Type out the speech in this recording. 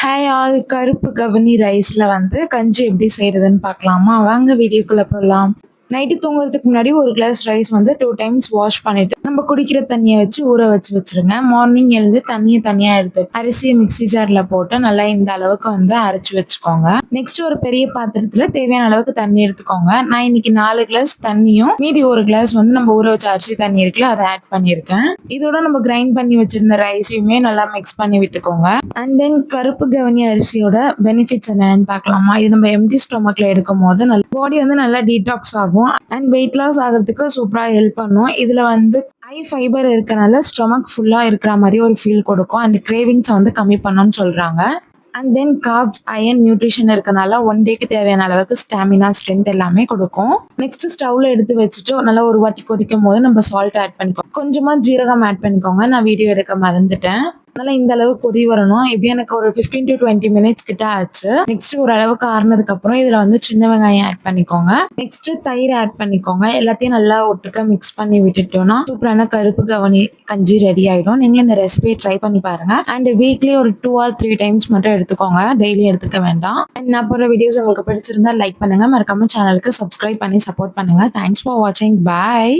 Hi all, கருப்பு கவுனி ரைஸில் வந்து கஞ்சி எப்படி செய்கிறதுன்னு பார்க்கலாமா? வாங்க வீடியோக்குள்ளே போகலாம். நைட்டு தூங்குறதுக்கு முன்னாடி ஒரு கிளாஸ் ரைஸ் வந்து 2 டைம்ஸ் வாஷ் பண்ணிட்டு நம்ம குடிக்கிற தண்ணியை வச்சு ஊற வச்சிருங்க. மார்னிங் எழுந்து தண்ணியை தனியாக எடுத்து அரிசியை மிக்ஸி ஜாரில் போட்டு நல்லா இந்த அளவுக்கு வந்து அரைச்சி வச்சுக்கோங்க. நெக்ஸ்ட் ஒரு பெரிய பாத்திரத்தில் தேவையான அளவுக்கு தண்ணி எடுத்துக்கோங்க. நான் இன்னைக்கு 4 கிளாஸ் தண்ணியும் மீதி ஒரு கிளாஸ் வந்து நம்ம ஊற வச்ச அரிசி தண்ணி இருக்குல்ல, அதை ஆட் பண்ணியிருக்கேன். இதோட நம்ம கிரைண்ட் பண்ணி வச்சிருந்த ரைஸையுமே நல்லா மிக்ஸ் பண்ணி விட்டுக்கோங்க. அண்ட் தென் கருப்பு கவனி அரிசியோட பெனிஃபிட்ஸ் என்னன்னு பார்க்கலாமா? இது நம்ம எம்டி ஸ்டொமக்ல எடுக்கும் போது பாடி வந்து நல்லா டீடாக்ஸ் ஆகும் அண்ட் வெயிட் லாஸ் ஆகிறதுக்கு சூப்பரா ஹெல்ப் பண்ணும். இதுல வந்து ஹை ஃபைபர் இருக்கனால ஸ்டொமக் ஃபுல்லா இருக்கிற மாதிரி ஒரு ஃபீல் கொடுக்கும் அண்ட் கிரேவிங்ஸ் வந்து கம்மி பண்ணும்னு சொல்றாங்க. And then carbs, iron, nutrition இருக்கனால 1 டேக்கு தேவையான அளவுக்கு ஸ்டாமினா, ஸ்ட்ரென்த் எல்லாமே கொடுக்கும். நெக்ஸ்ட் ஸ்டவ்ல எடுத்து வச்சுட்டு நல்லா ஒரு வாட்டி கொதிக்கும் போது நம்ம சால்ட் ஆட் பண்ணிக்கோங்க. கொஞ்சமா ஜீரகம் ஆட் பண்ணிக்கோங்க. நான் வீடியோ எடுக்க மறந்துட்டேன். அதனால இந்த அளவுக்கு கொதி வரணும். எப்படி எனக்கு ஒரு 15 to 20 மினிட்ஸ் கிட்ட ஆச்சு. நெக்ஸ்ட் ஒரு அளவுக்கு ஆறுனதுக்கு அப்புறம் இதுல வந்து சின்ன வெங்காயம் ஆட் பண்ணிக்கோங்க. நெக்ஸ்ட் தயிர் ஆட் பண்ணிக்கோங்க. எல்லாத்தையும் நல்லா ஒட்டுக்க மிக்ஸ் பண்ணி விட்டுட்டோம்னா சூப்பரான கருப்பு கவனி கஞ்சி ரெடி ஆயிடும். நீங்களும் இந்த ரெசிபியை ட்ரை பண்ணி பாருங்க. அண்ட் வீக்லி ஒரு 2 or 3 டைம்ஸ் மட்டும் எடுத்துக்கோங்க. டெய்லி எடுத்துக்க வேண்டாம். அண்ட் நான் போற வீடியோஸ் உங்களுக்கு பிடிச்சிருந்தா லைக் பண்ணுங்க. மறக்காம சேனலுக்கு சப்ஸ்கிரைப் பண்ணி சப்போர்ட் பண்ணுங்க. தேங்க்ஸ் ஃபார் வாட்சிங். பாய்.